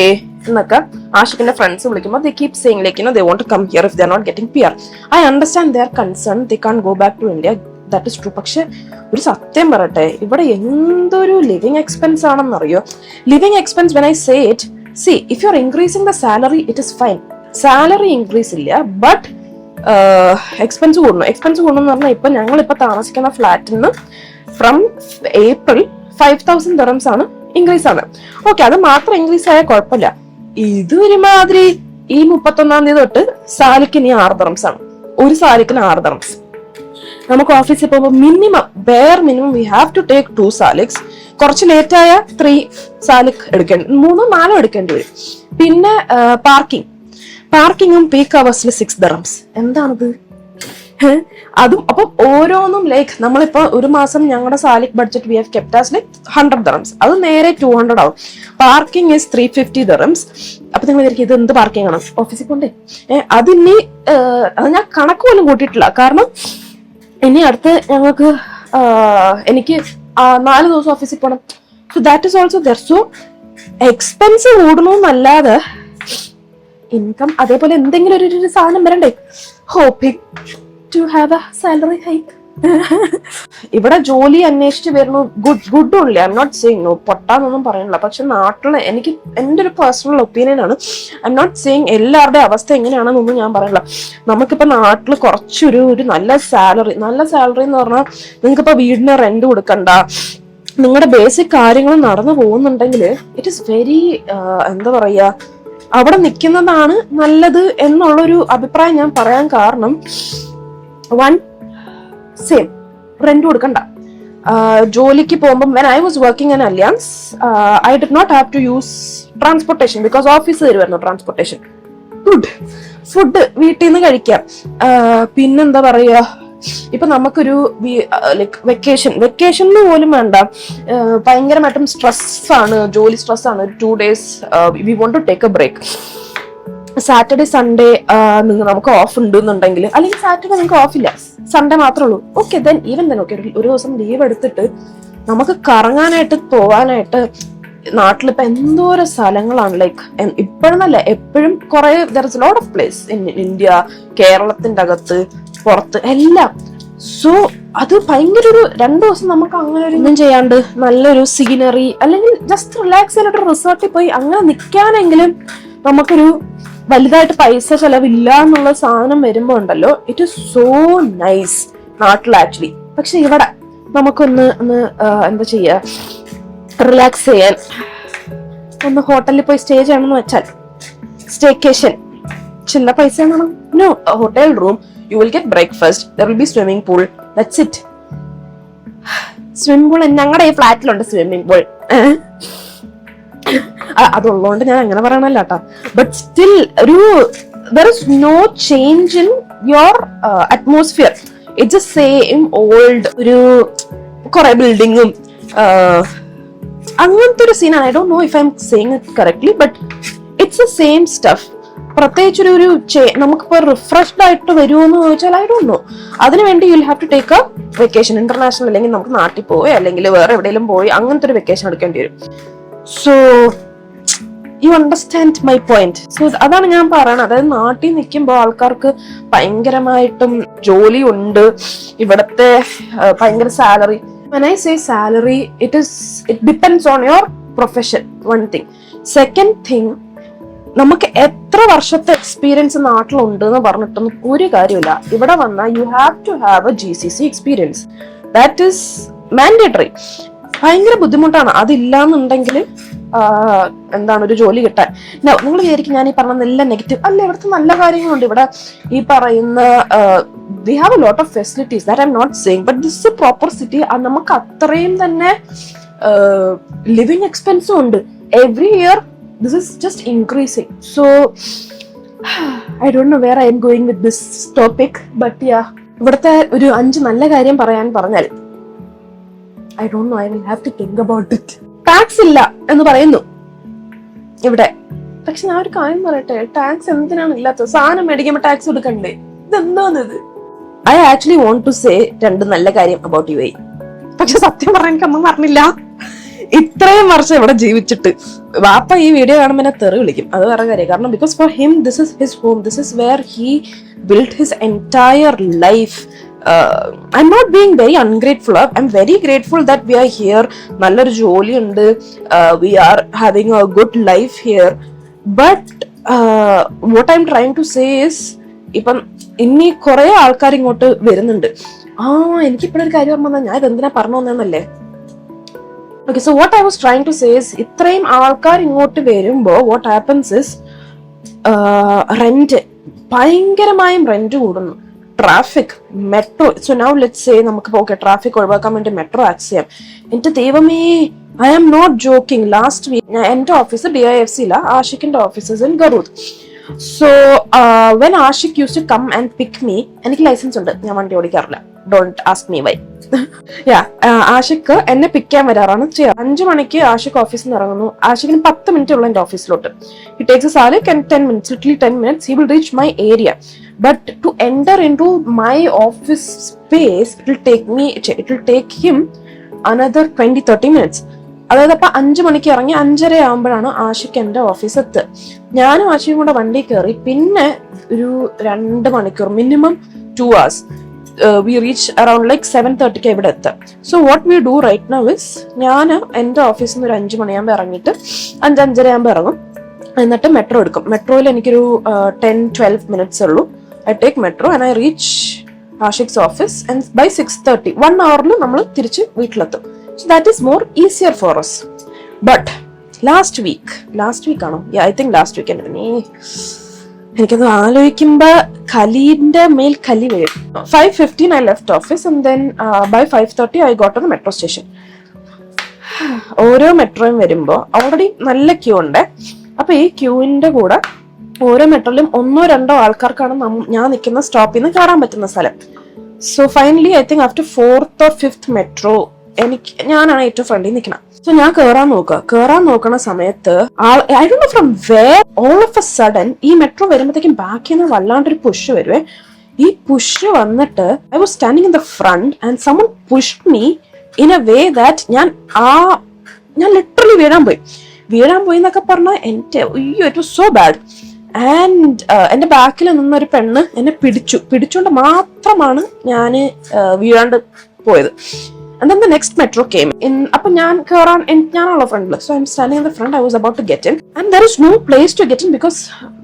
എന്നൊക്കെ ആഷിഖിന്റെ ഫ്രണ്ട്സ് വിളിക്കുമ്പോൾ they keep saying like they want to come here if they are not getting PR. I understand their concern, they can't go back to India, that is true. പക്ഷെ ഒരു സത്യം പറയട്ടെ, ഇവിടെ എന്തൊരു living expense ആണെന്നറിയോ? Living expense when I say it, see if you are increasing the salary it is fine. Salary increase ഇല്ല, but expense കൂടുന്നു. Expense കൂടുന്നു എന്ന് പറഞ്ഞാൽ ഇപ്പൊ ഞങ്ങളിപ്പോ താമസിക്കുന്ന ഫ്ലാറ്റിൽ നിന്ന് ഫ്രം ഏപ്രിൽ 5,000 dirhams ആണ് ഇൻക്രീസ് ആണ്. ഓക്കെ, അത് മാത്രം ഇൻക്രീസ് ആയാൽ കുഴപ്പമില്ല. ഇത് ഒരുമാതിരി ഈ 31-ാം തീയതി തൊട്ട് സാലിക്കിന് 6 dirhams ആണ്. ഒരു സാലിക്കിന് 6 dirhams. നമുക്ക് ഓഫീസിൽ പോകുമ്പോൾ bare minimum we have to take 2 Saliks. കുറച്ച് ലേറ്റ് ആയ 3 സാലിക് എടുക്കേണ്ടി, 3-4 എടുക്കേണ്ടി വരും. പിന്നെ പാർക്കിങ്ങും പീക്ക് അവേഴ്സിൽ 6 dirhams. എന്താണിത്? അതും അപ്പൊ ഓരോന്നും ലൈക്ക് നമ്മളിപ്പോ ഒരു മാസം ഞങ്ങളുടെ Salik budget we have kept as like 100 dirhams. അത് നേരെ 200 ആവും. Parking is 350 dirhams. അപ്പൊ നിങ്ങൾ വിചാരിക്കും ഇത് എന്ത് പാർക്കിംഗ് ആണ്, ഓഫീസിൽ കൊണ്ടേ അതിനി അത് ഞാൻ കണക്ക് പോലും കൂട്ടിയിട്ടില്ല. കാരണം ഇനി അടുത്ത് ഞങ്ങൾക്ക് എനിക്ക് 4 ദിവസം ഓഫീസിൽ പോകണം. So that is also there. So expense കൂടണമെന്നല്ലാതെ ഇൻകം അതേപോലെ എന്തെങ്കിലും ഒരു സാധനം വരണ്ടേ. Hoping to have a salary hike. ഇവിടെ ജോലി അന്വേഷിച്ച് വരുന്നു. Good only, I am not saying no, പൊട്ടാന്നൊന്നും പറയണില്ല. പക്ഷെ നാട്ടില് എനിക്ക് എന്റെ ഒരു പേഴ്സണൽ ഒപ്പീനിയൻ ആണ്. ഐ എം നോട്ട് സെയിങ് എല്ലാവരുടെ അവസ്ഥ എങ്ങനെയാണെന്നൊന്നും ഞാൻ പറയണില്ല. നമുക്കിപ്പോ നാട്ടില് കുറച്ചൊരു നല്ല സാലറി എന്ന് പറഞ്ഞാൽ നിങ്ങൾക്കിപ്പോ വീടിന് റെന്റ് കൊടുക്കണ്ട, നിങ്ങളുടെ ബേസിക് കാര്യങ്ങൾ നടന്നു പോകുന്നുണ്ടെങ്കിൽ ഇറ്റ് ഈസ് വെരി എന്താ പറയാ, അവിടെ നിൽക്കുന്നതാണ് നല്ലത് എന്നുള്ളൊരു അഭിപ്രായം ഞാൻ പറയാൻ കാരണം, സെയിം റെന്റ് കൊടുക്കണ്ട. ജോലിക്ക് പോകുമ്പോൾ when I was working in Allianz, I did not have to use transportation because office തരുമായിരുന്നു ട്രാൻസ്പോർട്ടേഷൻ. ഫുഡ് വീട്ടിൽ നിന്ന് കഴിക്കാം. പിന്നെന്താ പറയാ, ഇപ്പൊ നമുക്കൊരു ലൈക്ക് വെക്കേഷൻ പോലും വേണ്ട, ഭയങ്കരമായിട്ടും സ്ട്രെസ്സാണ്, ജോലി സ്ട്രെസ്സാണ്. 2 days we want to take a break. Saturday Sunday നമുക്ക് ഓഫ് ഉണ്ടെന്നുണ്ടെങ്കിൽ, അല്ലെങ്കിൽ സാറ്റർഡേ നിങ്ങൾക്ക് ഓഫ് ഇല്ല, സൺഡേ മാത്രമേ ഉള്ളൂ, ഓക്കെ ദെൻ ഓക്കെ ഒരു ദിവസം ലീവ് എടുത്തിട്ട് നമുക്ക് കറങ്ങാനായിട്ട് പോവാനായിട്ട് നാട്ടിലിപ്പോ എന്തോരം സ്ഥലങ്ങളാണ്. ലൈക്ക് ഇപ്പോഴെന്നല്ല എപ്പോഴും കുറെ there is lot of place in India, കേരളത്തിന്റെ അകത്ത് പുറത്ത് എല്ലാം. സോ അത് ഭയങ്കര ഒരു 2 ദിവസം നമുക്ക് അങ്ങനെ ഒരു ഒന്നും ചെയ്യാണ്ട് നല്ലൊരു സീനറി അല്ലെങ്കിൽ ജസ്റ്റ് റിലാക്സ് ചെയ്യാനായിട്ട് റിസോർട്ടിൽ പോയി അങ്ങനെ നിൽക്കാനെങ്കിലും നമുക്കൊരു വലുതായിട്ട് പൈസ ചെലവില്ല എന്നുള്ള സാധനം വരുമ്പോ ഉണ്ടല്ലോ, ഇറ്റ് ഇസ് സോ നൈസ് നാട്ടിൽ ആക്ച്വലി. പക്ഷെ ഇവിടെ നമുക്കൊന്ന് എന്താ ചെയ്യാ, റിലാക്സ് ചെയ്യാൻ ഒന്ന് ഹോട്ടലിൽ പോയി സ്റ്റേ ചെയ്യണമെന്ന് വെച്ചാൽ സ്റ്റേക്കേഷൻ ചില്ല പൈസ വേണം. No, hotel room, you will get breakfast, there will be swimming pool, that's it. Swimming pool ഞങ്ങളുടെ ഈ ഫ്ലാറ്റിലുണ്ട് സ്വിമ്മിംഗ് പൂൾ. അതുള്ളതുകൊണ്ട് ഞാൻ അങ്ങനെ പറയണല്ലോ കേട്ടോ. But still there is no change in your atmosphere. It's the same old ഒരു കുറെ ബിൽഡിങ്ങും അങ്ങനത്തെ ഒരു സീനാണ്. I don't know if I am saying it correctly, but it's the same stuff. പ്രത്യേകിച്ചൊരു നമുക്കിപ്പോ റിഫ്രഷ്ഡ് ആയിട്ട് വരുമോന്ന് ചോദിച്ചാൽ ഐ ഡോണ്ട് നോ. അതിനുവേണ്ടി you will have to take a vacation, international, അല്ലെങ്കിൽ നമുക്ക് നാട്ടിൽ പോയി അല്ലെങ്കിൽ വേറെ എവിടെയെങ്കിലും പോയി അങ്ങനത്തെ ഒരു വെക്കേഷൻ എടുക്കേണ്ടി വരും. So you understand my point. So അതാണ് ഞാൻ പറയണത്. അതായത് നാട്ടിൽ നിൽക്കുമ്പോൾ ആൾക്കാർക്ക് ഭയങ്കരമായിട്ടും ജോലി ഉണ്ട്, ഇവിടത്തെ ഭയങ്കര salary. When I say salary, it depends on your profession, one thing. Second thing, നമുക്ക് എത്ര വർഷത്തെ എക്സ്പീരിയൻസ് നാട്ടിലുണ്ട് എന്ന് പറഞ്ഞിട്ടൊന്നും ഒരു കാര്യമില്ല. ഇവിടെ വന്നാൽ you have to have a GCC experience. That is mandatory. ഭയങ്കര ബുദ്ധിമുട്ടാണ് അതില്ലാന്നുണ്ടെങ്കിൽ എന്താണ് ഒരു ജോലി കിട്ടാൻ. നിങ്ങൾ വിചാരിക്കും ഞാൻ ഈ പറഞ്ഞ എല്ലാം നെഗറ്റീവ് അല്ല, ഇവിടുത്തെ നല്ല കാര്യങ്ങളുണ്ട്. ഇവിടെ ഈ പറയുന്ന we have a lot of facilities, that I am not saying, but this a proper city. നമുക്ക് അത്രയും തന്നെ ലിവിങ് എക്സ്പെൻസും ഉണ്ട്. Every year this is just increasing. So I don't know where I am going with this topic, but yeah, ഇവിടുത്തെ ഒരു 5 നല്ല കാര്യം പറഞ്ഞാൽ I don't know, I will have to think about it. Tax ഇല്ല എന്ന് പറയുന്നു ഇവിടെ. പക്ഷെ ഞാൻ ഒരു കാര്യം പറയട്ടെ, ടാക്സ് എന്തിനാണ് ഇല്ലാത്തത്? സാധനം മേടിക്കുമ്പോൾ ടാക്സ് കൊടുക്കണ്ടേ? ഇതെന്താണിത്? I actually want to say 2 നല്ല കാര്യം അബൌട്ട് UAE. പക്ഷെ സത്യം പറഞ്ഞാൽ എനിക്കൊന്നും പറഞ്ഞില്ല. ഇത്രയും വർഷം ഇവിടെ ജീവിച്ചിട്ട് വാപ്പ ഈ വീഡിയോ കാണുമ്പോൾ എന്നെ തെറി വിളിക്കും. അത് വേറെ കാര്യം. കാരണം because for him this is his home, this is where he build his entire life. I'm not being very ungrateful. I'm very grateful that we are here. നല്ലൊരു ജോലി ഉണ്ട്. We are having a good life here. But what I'm trying to say is, ഇപ്പം ഇനി കുറെ ആൾക്കാർ ഇങ്ങോട്ട് വരുന്നുണ്ട്. എനിക്കിപ്പോഴൊരു കാര്യം പറഞ്ഞാൽ ഞാൻ ഇതെന്തിനാ പറഞ്ഞു വന്നല്ലേ. Okay, so what I was trying to say is, ഇത്രയും ആൾക്കാർ ഇങ്ങോട്ട് വരുമ്പോ what happens is റെന്റ് ഭയങ്കരമായും റെന്റ് കൂടുന്നു. Traffic, metro. So now let's say നമുക്ക് ഓക്കെ ട്രാഫിക് ഒഴിവാക്കാൻ വേണ്ടി മെട്രോ ആക്സസ് ചെയ്യാം. എന്റെ ദൈവമേ, I am not joking. Last week എന്റെ ഓഫീസ് DIFC ല, ആഷിഖിന്റെ offices in Garhoud. So when Ashiq use to come and pick me, എനിക്ക് ലൈസൻസ് ഉണ്ട്, ഞാൻ വണ്ടി ഓടിക്കാറില്ല, don't ask me why. Ashiq എന്നെ പിക്ക് ചെയ്യാൻ വരാറാണ് ചെയ്യാറ്. 5 മണിക്ക് ആഷിഖ് ഓഫീസിൽ നിന്ന് ഇറങ്ങുന്നു. ആഷിഖിന് 10 മിനിറ്റ് ഉള്ള എന്റെ ഓഫീസിലോട്ട്. It takes us like 10 minutes, literally 10 minutes. He will reach my area. But to enter into my office space, it will take him another 20-30 minutes. അതായത് അപ്പൊ 5 മണിക്ക് ഇറങ്ങി 5:30 ആകുമ്പോഴാണ് ആഷിഖ് എന്റെ ഓഫീസ് എത്തുക. ഞാനും ആഷിഖും കൂടെ വണ്ടി കയറി പിന്നെ ഒരു 2 മണിക്കൂർ, minimum 2 hours. We reach around like 7:30 ഇവിടെ എത്തുക. So what we do right now is, ഞാൻ എന്റെ ഓഫീസിൽ നിന്ന് ഒരു 5 മണിയാകുമ്പോൾ ഇറങ്ങിയിട്ട് 5-5:30 ആകുമ്പോൾ ഇറങ്ങും. എന്നിട്ട് മെട്രോ എടുക്കും. മെട്രോയിൽ എനിക്കൊരു 10-12 minutes ഉള്ളൂ. I take metro and I reach Ashiq's office, and by 6:30, 1 hour നമ്മൾ തിരിച്ച് വീട്ടിലെത്തും. So that is more easier for us. But last week ആണോ? Yeah, I think last week. എനിക്കത് ആലോചിക്കുമ്പോ കലിന്റെ മേൽ കലി വരും. 5:15 I left office, and then by 5:30 I got to the metro station. ഓരോ മെട്രോയും വരുമ്പോ ഓൾറെഡി നല്ല ക്യൂ ഉണ്ട്. അപ്പൊ ഈ ക്യൂവിന്റെ കൂടെ ഓരോ മെട്രോയിലും 1-2 ആൾക്കാർക്കാണ് ഞാൻ നിൽക്കുന്ന സ്റ്റോപ്പിൽ നിന്ന് കയറാൻ പറ്റുന്ന സ്ഥലം. So finally I think after 4th or 5th metro ഞാനാണ് ഏറ്റവും ഫ്രണ്ടിൽ നിൽക്കണം. സോ ഞാൻ കയറാൻ നോക്കണ സമയത്ത് I don't know from where all of a sudden ഈ മെട്രോ വരുമ്പോഴത്തേക്കും ബാക്കിൽ നിന്ന് വല്ലാണ്ടൊരു പുഷ് വരുവേ. ഈ പുഷ് വന്നിട്ട് I was standing in the front and someone pushed me in a way that ഞാൻ ലിറ്ററലി വീഴാൻ പോയി എന്നൊക്കെ പറഞ്ഞാൽ it was so bad. And എന്റെ ബാക്കിൽ നിന്നൊരു പെണ്ണ് എന്നെ പിടിച്ചോണ്ട് മാത്രമാണ് ഞാൻ വീഴാണ്ട് പോയത്. And then the next metro came in. അപ്പൊ ഞാനുള്ള ഫ്രണ്ടില്. So I'm standing in the front. I was about to get in. And there is no place to get in because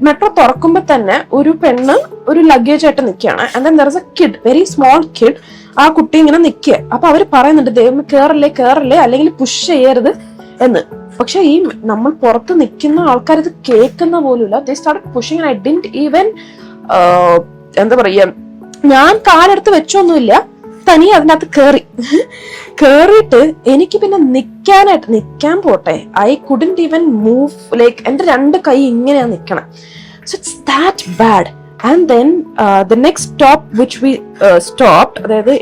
metro തുറക്കുമ്പോ തന്നെ ഒരു പെണ്ണ് ഒരു ലഗേജ് ആയിട്ട് നിൽക്കുകയാണ്. And then there is a kid, very small kid. ആ കുട്ടി ഇങ്ങനെ നിൽക്കുക. അപ്പൊ അവര് പറയുന്നുണ്ട്, ദൈവം കേറല്ലേ അല്ലെങ്കിൽ പുഷ് ചെയ്യരുത് എന്ന്. പക്ഷെ ഈ നമ്മൾ പുറത്ത് നിൽക്കുന്ന ആൾക്കാർ ഇത് കേൾക്കുന്ന പോലുമില്ല. They started pushing and I didn't even എന്താ പറയാ, ഞാൻ കാലെടുത്ത് വെച്ചൊന്നുമില്ല, തനിയെ അതിനകത്ത് കേറിയിട്ട് എനിക്ക് പിന്നെ നിക്കാൻ പോട്ടെ, I couldn't even move. Like എന്റെ 2 കൈ ഇങ്ങനെയാ നിക്കണം. So it's that bad. And then the next stop which we stopped, അതായത്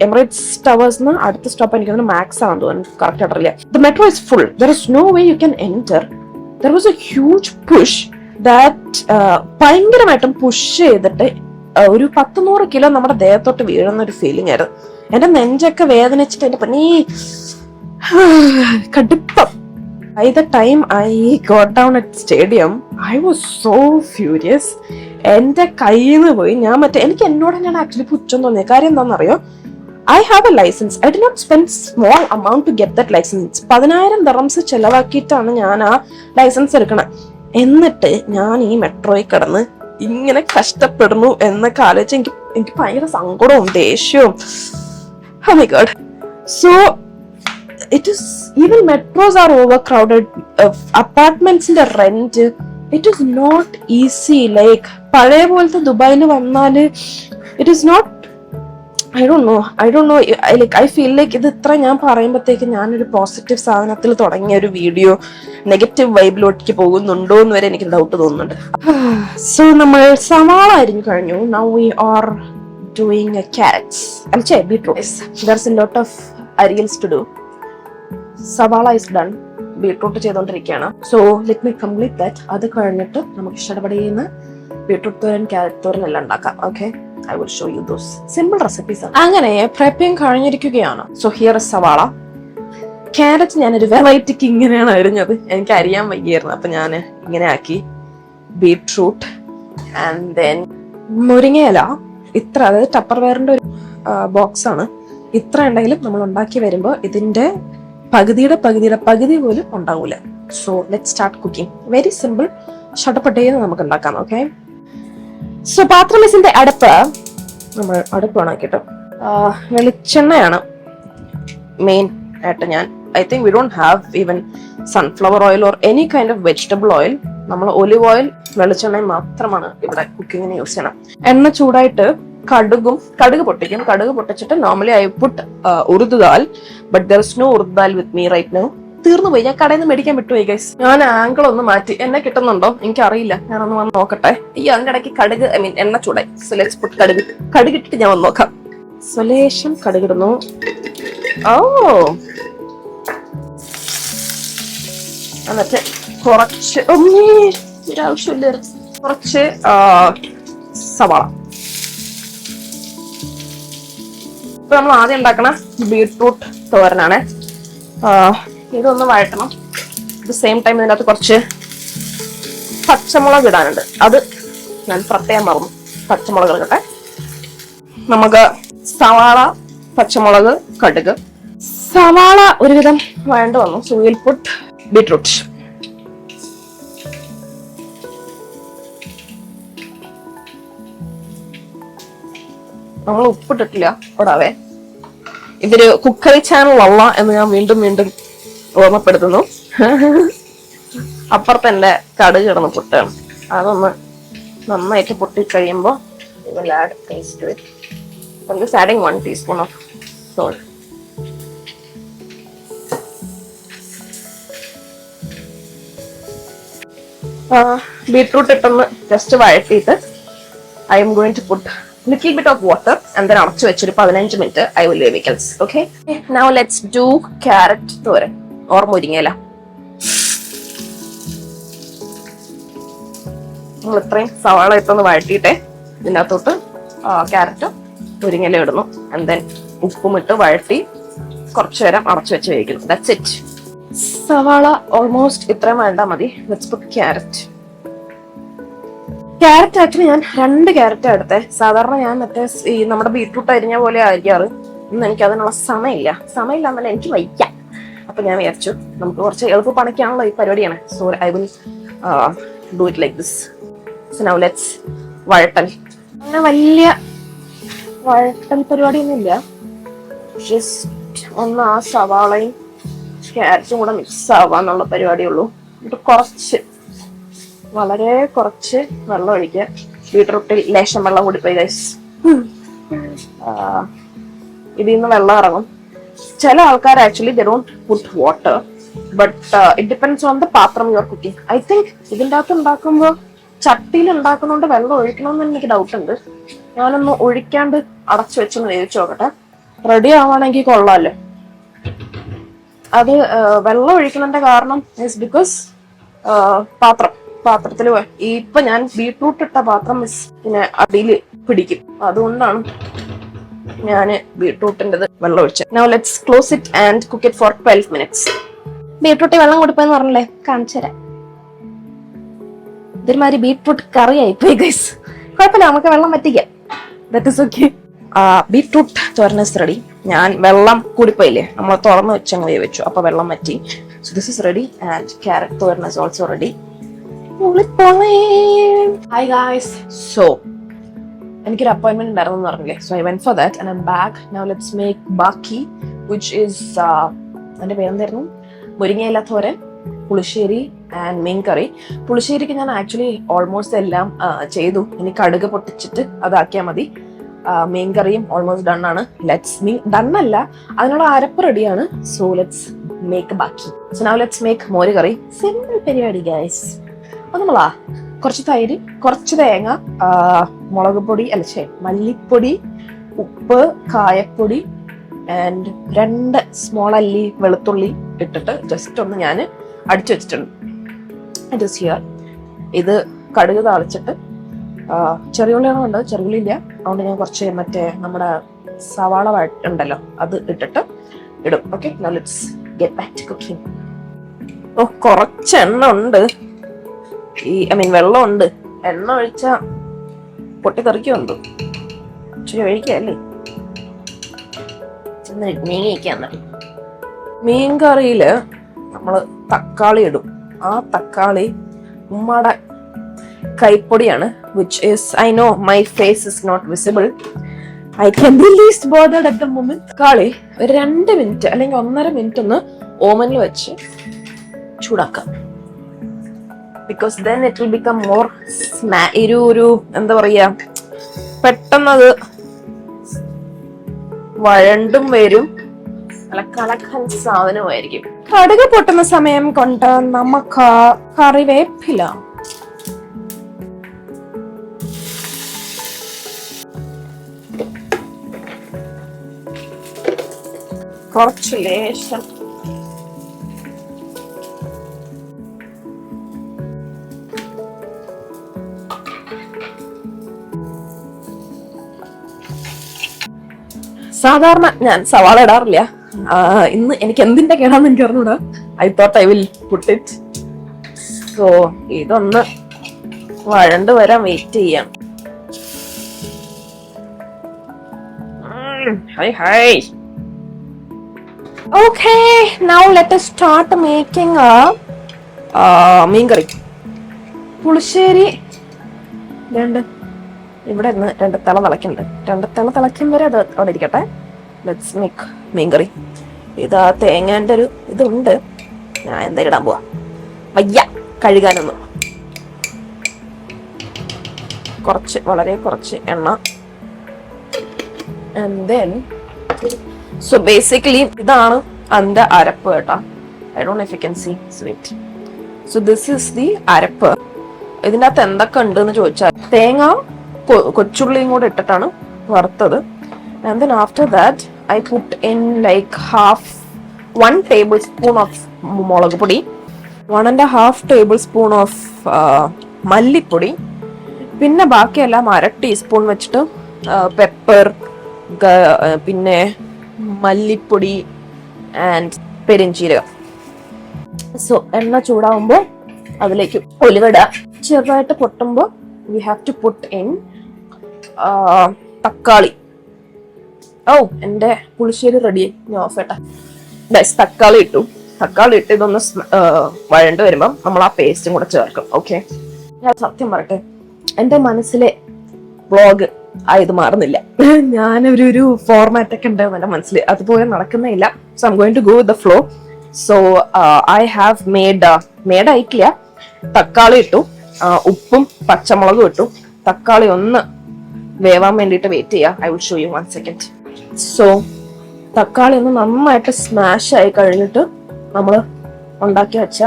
എമിറേറ്റ്സ് ടവേഴ്സിന് അടുത്ത സ്റ്റോപ്പ് എനിക്ക് തോന്നുന്നു മാക്സ് ആണെന്ന് തോന്നുന്നു, കറക്റ്റ് ആയിട്ടറിയില്ല. The metro is full, there is no way you can enter. There was a huge push that ഭയങ്കരമായിട്ടും push ചെയ്തിട്ട് ഒരു 100 കിലോ നമ്മുടെ ദേഹത്തോട്ട് വീഴുന്ന ഒരു ഫീലിംഗ് ആയിരുന്നു. എന്റെ നെഞ്ചൊക്കെ വേദനിച്ചിട്ട് എന്റെ പനി കടുപ്പം. By the time I got down at stadium, I was so furious. എന്റെ കയ്യിൽ നിന്ന് പോയി. എനിക്ക് എന്നോട് തന്നെയാണ് ആക്ച്വലി പുച്ഛം തോന്നിയത്. കാര്യം എന്താണെന്നറിയോ, I have a license. I did not spend small amount to get that license. 10,000 dirhams ചെലവാക്കിയിട്ടാണ് ഞാൻ ആ ലൈസൻസ് എടുക്കണത്. എന്നിട്ട് ഞാൻ ഈ മെട്രോയിൽ കിടന്ന് ഇങ്ങനെ കഷ്ടപ്പെടുന്നു എന്നൊക്കെ ആലോചിച്ച് എനിക്ക് ഭയങ്കര സങ്കടവും ദേഷ്യവും. Oh my God. So it is, even metros are overcrowded. Apartments in the rent, it is not easy. Like പഴയ പോലത്തെ ദുബായിൽ വന്നാല് it is not, I don't know. I feel like ഇത് ഇത്ര ഞാൻ പറയുമ്പോഴത്തേക്ക് ഞാനൊരു പോസിറ്റീവ് സാധനത്തിൽ തുടങ്ങിയ ഒരു വീഡിയോ നെഗറ്റീവ് വൈബിലോട്ടേക്ക് പോകുന്നുണ്ടോ എന്ന് വരെ എനിക്ക് ഡൗട്ട് തോന്നുന്നുണ്ട്. സോ നമ്മൾ സവാള അരിഞ്ഞു കഴിഞ്ഞു. Now we are doing a carrots. Beetroot. There's a lot of areas to do. സവാള is done. ബീട്രൂട്ട് ചെയ്തോണ്ടിരിക്കുകയാണ്. So let me complete that. അത് കഴിഞ്ഞിട്ട് നമുക്ക് ഇഷ്ടപ്പെടുന്ന ബീട്രൂട്ട് തോരൻ, ക്യാരറ്റ് തോരൻ എല്ലാം ഉണ്ടാക്കാം. Okay, I will show you those simple recipes. അങ്ങനെ പ്രെപ്പിംഗ് കഴിഞ്ഞിരിക്കുകയാണ്. സോ ഹിയർ ഇസ് സവാള. ക്യാരറ്റ് ഞാനൊരു വെറൈറ്റിക്ക് ഇങ്ങനെയാണ് അരിഞ്ഞത്. എനിക്ക് അരിയാൻ വയ്യായിരുന്നു, അപ്പൊ ഞാൻ ഇങ്ങനെ ആക്കി. ബീട്രൂട്ട് ആൻഡ് ദെൻ മുരിങ്ങയില. ഇത്ര, അതായത് ടപ്പർ വെയറിന്റെ ഒരു ബോക്സ് ആണ്. ഇത്ര ഉണ്ടെങ്കിലും നമ്മൾ ഉണ്ടാക്കി വരുമ്പോൾ ഇതിന്റെ പകുതി പോലും ഉണ്ടാവൂല. So let start cooking. Very simple, ഷട്ടപ്പെട്ടേന്ന് നമുക്ക് ഉണ്ടാക്കാം. ഓക്കെ, സോ പാത്രം മിസിന്റെ അടുപ്പ് നമ്മൾ അടുപ്പാണ് ആക്കിയിട്ട് വെളിച്ചെണ്ണയാണ് മെയിൻ ആയിട്ട്. ഞാൻ I think we don't have even sunflower oil or any kind of vegetable oil. നമ്മൾ ഒലിവ് ഓയിൽ, വെളിച്ചെണ്ണയും മാത്രമാണ് ഇവിടെ കുക്കിങ്ങിന് യൂസ് ചെയ്യണം. എണ്ണ ചൂടായിട്ട് കടുക് പൊട്ടിക്കും. കടുക് പൊട്ടിച്ചിട്ട് normally I put urad dal, but there is no urad dal with me right now. തീർന്നു പോയി, ഞാൻ കടയിൽ നിന്ന് മേടിക്കാൻ വിട്ടുപോയി ഗൈസ്. ഞാൻ ആംഗിൾ ഒന്ന് മാറ്റി. എന്നെ കിട്ടുന്നുണ്ടോ എനിക്കറിയില്ല, ഞാനൊന്ന് വന്ന് നോക്കട്ടെ. ഈ അതിന്റെ ഇടയ്ക്ക് എണ്ണ ചൂടായി. സോ ലെറ്റ്സ് പുട്ട് കടുക് ഇട്ടിട്ട് ഞാൻ വന്ന് നോക്കാം. സ്വലേശം കടുകിടുന്നു. ഓ, എന്നിട്ട് കുറച്ച് ഒരാവശ്യമില്ലായിരുന്നു, കുറച്ച് സവാള. ഇപ്പൊ നമ്മൾ ആദ്യം ഉണ്ടാക്കണ ബീട്രൂട്ട് തോരനാണ്. ഇതൊന്ന് വഴറ്റണം. അറ്റ് സെയിം ടൈം ഇതിനകത്ത് കുറച്ച് പച്ചമുളക് ഇടാനുണ്ട്. അത് ഞാൻ പ്രത്യേകം മറന്നു. പച്ചമുളക് ഇടട്ടെ. നമുക്ക് സവാള, പച്ചമുളക്, കടുക്. സവാള ഒരുവിധം വേണ്ട വന്നു. So will put beetroot. നമ്മൾ ഉപ്പിട്ടിട്ടില്ല ഓടാവേ. ഇതൊരു കുക്കറി ചാനൽ അല്ല എന്ന് ഞാൻ വീണ്ടും ഓർമ്മപ്പെടുത്തുന്നു. അപ്പുറത്ത് എന്റെ കടുക് കിടന്ന് പൊട്ടാണ്. അതൊന്ന് നന്നായിട്ട് പൊട്ടിക്കഴിയുമ്പോൾ adding 1 teaspoon of salt. Beetroot ഇട്ടൊന്ന് ജസ്റ്റ് വഴറ്റിയിട്ട് I am going to put little bit of water and then അടച്ചു വെച്ചൊരു 15 minutes I will leave it else. Okay, now let's do carrot thoran or മുരിങ്ങയില. നമ്മൾ ഇത്രയും സവാള ഇട്ടൊന്ന് വഴറ്റിയിട്ടെ ഇതിനകത്തോട്ട് ക്യാരറ്റും മുരിങ്ങയില ഇടുന്നു. and then ഉപ്പും ഇട്ട് വഴറ്റി കുറച്ചു നേരം അടച്ചു വെച്ച് വേവിക്കുന്നു. That's it. സവാള ഓൾമോസ്റ്റ് ഇത്രയും വേണ്ട മതി. Let's put carrot. Carrot actually ഞാൻ 2 ക്യാരറ്റ് എടുത്തേ. സാധാരണ ഞാൻ മറ്റേ ഈ നമ്മുടെ ബീട്രൂട്ട് അരിഞ്ഞ പോലെ അരിയാറ്. ഇന്ന് എനിക്ക് അതിനുള്ള സമയമില്ല എന്നല്ല, എനിക്ക് വയ്യ. അപ്പൊ ഞാൻ വിചാരിച്ചു നമുക്ക് കുറച്ച് എളുപ്പ പണിക്കാണല്ലോ ഈ പരിപാടിയാണ്. So I will do it like this. So now let's വഴട്ടൽ. അങ്ങനെ വലിയ വഴട്ടൽ പരിപാടിയൊന്നുമില്ല. ജസ്റ്റ് ഒന്ന് ആ സവാളയും ക്യാരറ്റും കൂടെ മിക്സ് ആവാന്നുള്ള പരിപാടിയുള്ളൂ. എന്നിട്ട് വളരെ കുറച്ച് വെള്ളം ഒഴിക്കുക. ബീട്രൂട്ടിൽ ലേശം വെള്ളം കൂടി പോയി ഗൈസ്. ഇതിൽ നിന്ന് വെള്ളം ഇറങ്ങും. ചില ആൾക്കാർ actually they don't put water, but it depends on the pathram you are cooking. I think ഇതിൻ്റെ അകത്ത് ഉണ്ടാക്കുമ്പോൾ ചട്ടിയിൽ ഉണ്ടാക്കുന്നതുകൊണ്ട് വെള്ളം ഒഴിക്കണമെന്ന് എനിക്ക് ഡൗട്ട് ഉണ്ട്. ഞാനൊന്ന് ഒഴിക്കാണ്ട് അടച്ചു വെച്ചൊന്ന് വേവിച്ചു നോക്കട്ടെ. റെഡി ആവുകയാണെങ്കിൽ കൊള്ളാമല്ലോ. അത് വെള്ളം ഒഴിക്കുന്നതിന്റെ കാരണം ഇസ് ബിക്കോസ് പാത്രത്തിൽ ഇപ്പൊ ഞാൻ ബീട്രൂട്ട് ഇട്ട പാത്രം പിന്നെ അടിയിൽ പിടിക്കും. അതുകൊണ്ടാണ് ഞാൻ ബീട്രൂട്ടിൻ്റെത് വെള്ളം ഒഴിച്ചത്. Now let's close it and cook it for 12 minutes. ബീട്രൂട്ടിൽ വെള്ളം കൊടുപ്പെന്ന് പറഞ്ഞല്ലേ, കാണിച്ചു തരാം. ഇതൊരുമാതിരി ബീട്രൂട്ട് കറി ആയിപ്പോയി ഗൈസ്. കുഴപ്പമില്ല, നമുക്ക് വെള്ളം വറ്റിക്കാം. That is okay. Beetroot thoran is ready. ഞാൻ വെള്ളം കൂടിപ്പോയില്ലേ, നമ്മൾ തുറന്ന് വെച്ചങ്ങ് വെച്ചു, അപ്പൊ വെള്ളം വറ്റി. So this is ready and carrot thoran is also ready. Hi guys. So എനിക്കൊരു അപ്പോയിന്റ്മെന്റ് ഉണ്ടായിരുന്നു പറഞ്ഞില്ലേ, so I went for that and I M back. Now let's make ബാക്കി, വിച്ച് ഈസ് എൻ്റെ പേരെന്തായിരുന്നു, മുരിങ്ങയില തോരൻ, പുളിശ്ശേരി ആൻഡ് മീൻ കറി. പുളിശ്ശേരിക്ക് ഞാൻ ആക്ച്വലി ഓൾമോസ്റ്റ് എല്ലാം ചെയ്തു, ഇനി കടുക് പൊട്ടിച്ചിട്ട് അതാക്കിയാൽ മതി. മീൻ കറിയും ഓൾമോസ്റ്റ് ഡൺ ആണ്. ഡണ്ണല്ല, അതിനുള്ള അരപ്പ് റെഡിയാണ്. സോ ലെറ്റ്സ് മേക്ക് ബാക്കി. സോ നൗ ലെറ്റ്സ് മേക്ക് മോര് കറി. സിമ്പിൾ പരിപാടി ഗൈസ്. അപ്പൊ നമ്മളാ കുറച്ച് തൈര്, കുറച്ച് തേങ്ങ, മുളക് പൊടി മല്ലിപ്പൊടി, ഉപ്പ്, കായപ്പൊടി ആൻഡ് 2 സ്മോൾ അല്ലി വെളുത്തുള്ളി ഇട്ടിട്ട് ജസ്റ്റ് ഒന്ന് ഞാൻ അടിച്ചു വെച്ചിട്ടുണ്ട്. ഇത് കടുക് താളിച്ചിട്ട് ചെറിയുള്ളിയാണോ ഉണ്ട്, ചെറിയുള്ളി ഇല്ല, അതുകൊണ്ട് ഞാൻ കുറച്ച് മറ്റേ നമ്മുടെ സവാള ഉണ്ടല്ലോ അത് ഇട്ടിട്ട് ഇടും. Okay, now let's get back to cooking. ഓ, കുറച്ച് എണ്ണ ഉണ്ട്, വെള്ളം ഉണ്ട്. എണ്ണ ഒഴിച്ചാ പൊട്ടിത്തെറിക്കുണ്ടോ, ഇച്ചിരി ഒഴിക്കല്ലേ. മീൻ കറിയില് നമ്മള് തക്കാളി ഇടും. ആ തക്കാളി ഉമ്മയുടെ കൈപ്പൊടിയാണ്, which is, I know my face is not visible. I can be least bothered at the moment. തക്കാളി ഒരു 2 മിനിറ്റ് അല്ലെങ്കിൽ 1.5 മിനിറ്റ് ഒന്ന് ഓവനിൽ വെച്ച് ചൂടാക്കാം. Because then it will become more ഒരു എന്താ പറയാ, പെട്ടെന്നത് വഴണ്ടും വരും, നല്ല കലക്കൻ സാധനമായിരിക്കും. കടുക് പൊട്ടുന്ന സമയം കൊണ്ട് നമുക്ക് കറിവേപ്പില, കുറച്ച് ലേശം സാധാരണ ഞാൻ സവാള ഇടാറില്ല. ഇന്ന് എനിക്ക് എന്തിന്റെ കേടാന്ന് എനിക്ക് അറിഞ്ഞൂടാ. I thought I will put it. So ഇതൊന്ന് വഴണ്ട് വരാൻ വെയിറ്റ് ചെയ്യാം. Okay, now let us start making a മീൻ കറി. പുളിശ്ശേരി ഇവിടെ നിന്ന് 2 തിള തിളക്കുന്നുണ്ട്. 2 തിള തിളക്കും വരെ അത് അവിടെ ഇരിക്കട്ടെ. ലെറ്റ്സ് മേക്ക് മീൻകറി. ഇതാ തേങ്ങേന്റെ ഒരു ഇതുണ്ട്, ഞാൻ എന്തായാലും ഇടാൻ പോവാ. വയ്യ കഴുകാനൊന്നും. വളരെ കുറച്ച് എണ്ണ. ആൻഡ് ദെൻ സോ ബേസിക്കലി ഇതാണ് അതിന്റെ അരപ്പ് കേട്ടോ. I don't know if you can see sweet. So this is the അരപ്പ്. ഇതിൻ്റെ അകത്ത് എന്തൊക്കെ ഉണ്ടെന്ന് ചോദിച്ചാൽ തേങ്ങ, കൊച്ചുള്ളിയും കൂടെ ഇട്ടിട്ടാണ് വറുത്തത്. And then after that I put in like 1 tablespoon of മുളക് പൊടി, 1.5 tablespoon of മല്ലിപ്പൊടി, പിന്നെ ബാക്കിയെല്ലാം 1/2 ടീസ്പൂൺ വെച്ചിട്ട് പെപ്പർ, പിന്നെ മല്ലിപ്പൊടി ആൻഡ് പെരിഞ്ചീരകം. സോ എണ്ണ ചൂടാവുമ്പോൾ അതിലേക്ക് ഒലിവിടുക. ചെറുതായിട്ട് പൊട്ടുമ്പോൾ we have to put in തക്കാളി. എന്റെ പുളിശ്ശേരി റെഡിയായി. ഞാൻ ഓഫ് ചെയ്യട്ടെ. തക്കാളി ഇട്ടു. തക്കാളി ഇട്ട് ഇതൊന്ന് വഴണ്ട് വരുമ്പം നമ്മൾ ആ പേസ്റ്റും കൂടെ ചേർക്കും. ഓക്കെ, ഞാൻ സത്യം പറയട്ടെ, എന്റെ മനസ്സിലെ വ്ളോഗ് ഇത് മാറുന്നില്ല. ഞാനൊരു ഫോർമാറ്റ് ഒക്കെ ഉണ്ട് എന്റെ മനസ്സിൽ, അതുപോലെ നടക്കുന്നില്ല. So I am going to go with the flow. So I have made ആയിട്ടില്ല. തക്കാളി ഇട്ടു, ഉപ്പും പച്ചമുളകും ഇട്ടു. തക്കാളി ഒന്ന് വേവാൻ വേണ്ടിയിട്ട് വെയിറ്റ് ചെയ്യാം. I will show you 1 second. So തക്കാളി ഒന്ന് നന്നായിട്ട് സ്മാഷ് ആയി കഴിഞ്ഞിട്ട് നമ്മൾ ഉണ്ടാക്കി വെച്ച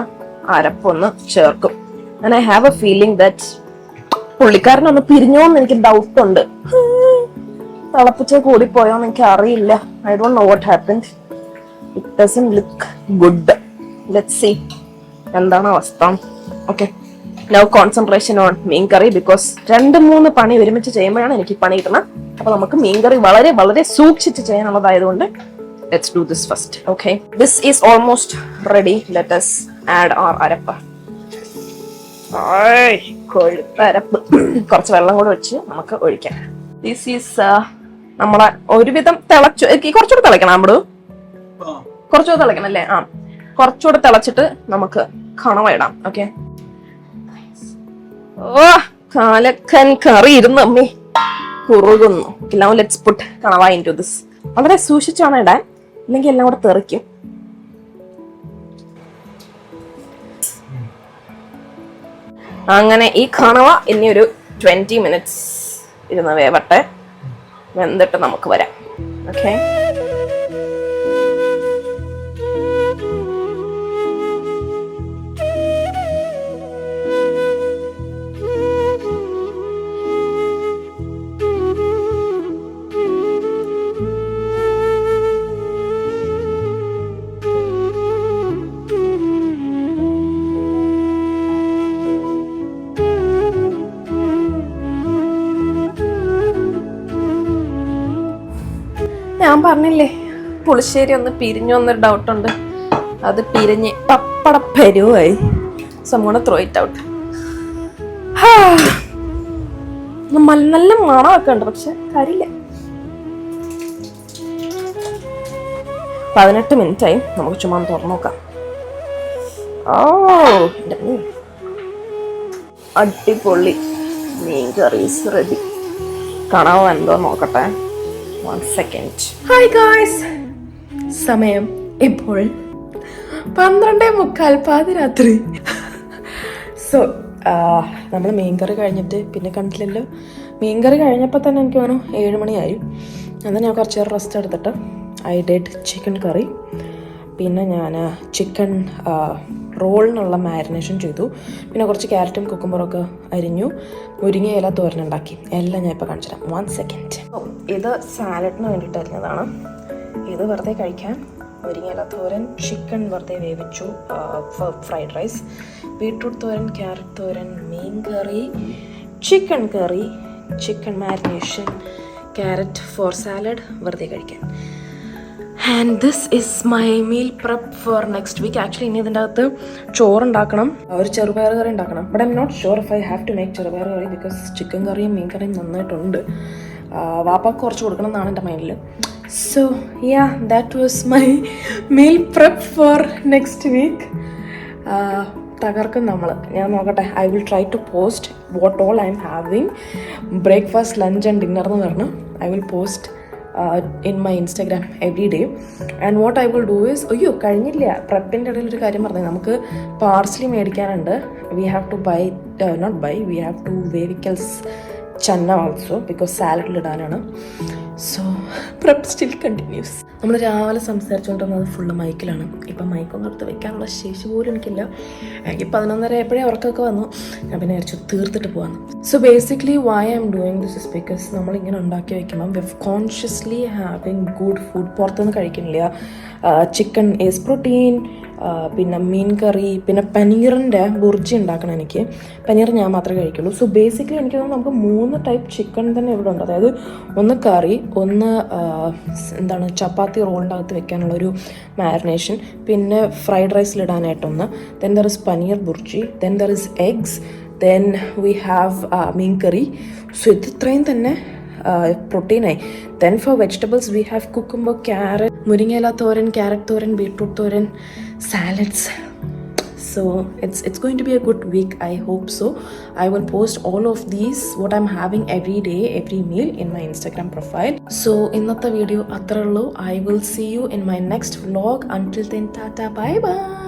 അരപ്പൊന്ന് ചേർക്കും. And I have a feeling that പുള്ളിക്കാരനൊന്ന് പിരിഞ്ഞോന്ന് എനിക്ക് ഡൗട്ട് ഉണ്ട്. തിളപ്പിച്ച് കൂടിപ്പോയോന്ന് എനിക്ക് അറിയില്ല. I don't know what happened. It doesn't look good. Let's see എന്താണ് അവസ്ഥ. Okay, now concentration on meen curry, because 2-3 പണി ഒരുമിച്ച് ചെയ്യുമ്പോഴാണ് എനിക്ക് പണി കിട്ടുന്നത്. അപ്പൊ നമുക്ക് മീൻ കറി വളരെ വളരെ സൂക്ഷിച്ച് ചെയ്യാനുള്ളതായതുകൊണ്ട് let's do this first. Okay, this is almost ready. Let us add our arappu. കൊഴുത്തരപ്പ്. കുറച്ച് വെള്ളം കൂടെ വെച്ച് നമുക്ക് ഒഴിക്കാം. ദിസ് ഈസ് നമ്മളെ ഒരുവിധം തിളച്ചു. കുറച്ചുകൂടെ തിളക്കണം. നമ്മള് കുറച്ചുകൂടെ തിളക്കണം അല്ലേ? കുറച്ചുകൂടെ തിളച്ചിട്ട് നമുക്ക് കണവ ഇടാം. ഓക്കെ, ഓ കാലക്കൻ കറി ഇരുന്ന് അമ്മേ കുറുകുന്നു. Now let's put കണവ into this. വളരെ സൂക്ഷിച്ചാണ് ഇടാൻ, ഇല്ലെങ്കിൽ എല്ലാം കൂടെ തെറിക്കും. അങ്ങനെ ഈ കണവ ഇനി ഒരു 20 minutes ഇരുന്ന് വേവട്ടെ, വെന്തിട്ട് നമുക്ക് വരാം. ഓക്കെ, ഞാൻ പറഞ്ഞില്ലേ പുളിശ്ശേരി ഒന്ന് പിരിഞ്ഞു എന്നൊരു ഡൗട്ടുണ്ട്. അത് പിരിഞ്ഞ് പപ്പട പരുവായി. So I'm gonna throw it out. നല്ല മണമൊക്കെ ഉണ്ട്, പക്ഷെ കരില്ല. 18 minute ആയി, നമുക്ക് ചുമ്മാ തുറന്നു നോക്കാം. അടിപൊളി മീൻ കറി റെഡി. കണവ എന്തോ നോക്കട്ടെ. 1 second. ഹായ് ഗായ്സ്, സമയം ഇപ്പോൾ 12:45 പാതിരാത്രി. സോ നമ്മൾ മീൻകറി കഴിഞ്ഞിട്ട് പിന്നെ കണ്ടില്ലല്ലോ. മീൻകറി കഴിഞ്ഞപ്പോൾ തന്നെ എനിക്ക് തോന്നുന്നു 7 മണിയായി. എന്നാൽ ഞാൻ കുറച്ച് നേരം റെസ്റ്റ് എടുത്തിട്ട് ഐ ഡിഡ് ചിക്കൻ കറി. പിന്നെ ഞാൻ ചിക്കൻ റോളിനുള്ള മാരിനേഷൻ ചെയ്തു. പിന്നെ കുറച്ച് ക്യാരറ്റും കുക്കുമ്പറൊക്കെ അരിഞ്ഞു. മുരിങ്ങയില തോരനുണ്ടാക്കി. എല്ലാം ഞാൻ ഇപ്പോൾ കാണിച്ചു തരാം. 1 second. ഇത് സാലഡിന് വേണ്ടിയിട്ട് അരിഞ്ഞതാണ്. ഇത് വെറുതെ കഴിക്കാൻ. മുരിങ്ങയില തോരൻ, ചിക്കൻ വെറുതെ വേവിച്ചു, fried rice, beetroot thoran, carrot thoran, മീൻ curry, chicken curry, chicken marination, carrot for salad, വെറുതെ കഴിക്കാൻ. And this is my meal prep for next week. Actually ഇനി ഇതിൻ്റെ അകത്ത് ചോറുണ്ടാക്കണം, ഒരു ചെറുപയർ കറി ഉണ്ടാക്കണം. But I am not sure if I have to make cherupayar curry, because chicken കറിയും മീൻ കറിയും നന്നായിട്ടുണ്ട്. വാപ്പാക്ക് കുറച്ച് കൊടുക്കണം എന്നാണ് എൻ്റെ മൈൻഡിൽ. So yeah, that was my meal prep for next week. തകർക്കും നമ്മൾ. ഞാൻ നോക്കട്ടെ, I will try to post what all I am having, breakfast, lunch and dinner എന്ന് പറഞ്ഞു. I will post in my Instagram every day. And what I will do is, അയ്യോ കഴിഞ്ഞില്ല, പ്രെപ്പിൻ്റെ ഇടയിൽ ഒരു കാര്യം പറഞ്ഞത്, നമുക്ക് പാർസ്ലി മേടിക്കാനുണ്ട്. we have to buy, not buy, we have to വേവിക്കൽസ് ചന്ന ഓൾസോ, ബിക്കോസ് സാലഡിലിടാനാണ്. So prep still continues. നമ്മൾ രാവിലെ സംസാരിച്ചുകൊണ്ടിരുന്നത് ഫുള്ള് മൈക്കിലാണ്. ഇപ്പം മൈക്കൊന്നും എടുത്ത് വെക്കാനുള്ള ശേഷി പോലും എനിക്കില്ല. എനിക്ക് 11:30 എപ്പോഴേ ഉറക്കമൊക്കെ വന്നു. ഞാൻ പിന്നെ വിചാരിച്ചു തീർത്തിട്ട് പോകാമെന്ന്. So basically why I am doing this is because നമ്മളിങ്ങനെ ഉണ്ടാക്കി വെക്കുമ്പം we have consciously having good food. പുറത്തുനിന്ന് കഴിക്കുന്നില്ല. ചിക്കൻ ഈസ് പ്രോട്ടീൻ, പിന്നെ മീൻ കറി, പിന്നെ പനീറിൻ്റെ ബുർജി ഉണ്ടാക്കണം എനിക്ക്. പനീർ ഞാൻ മാത്രമേ കഴിക്കുള്ളൂ. സോ ബേസിക്കലി എനിക്ക് തോന്നുന്നു നമുക്ക് 3 ടൈപ്പ് ചിക്കൻ തന്നെ ഇവിടെ ഉണ്ട്. അതായത് ഒന്ന് കറി, ഒന്ന് എന്താണ് ചപ്പാത്തി റോളിൻ്റെ അകത്ത് വെക്കാനുള്ളൊരു മാരിനേഷൻ, പിന്നെ ഫ്രൈഡ് റൈസിലിടാനായിട്ടൊന്ന്, then there is paneer bhurji, then there is eggs, then we have meen curry. So ഇത് ഇത്രയും തന്നെ പ്രോട്ടീനായി. Then for vegetables we have cucumber, carrot, muringayila thoran, carrot thoran, beetroot thoran, salads. So it's going to be a good week, I hope so. I will post all of these what I'm having every day, every meal in my Instagram profile. So innatha video athra ullu. I will see you in my next vlog. Until then, tata, bye bye.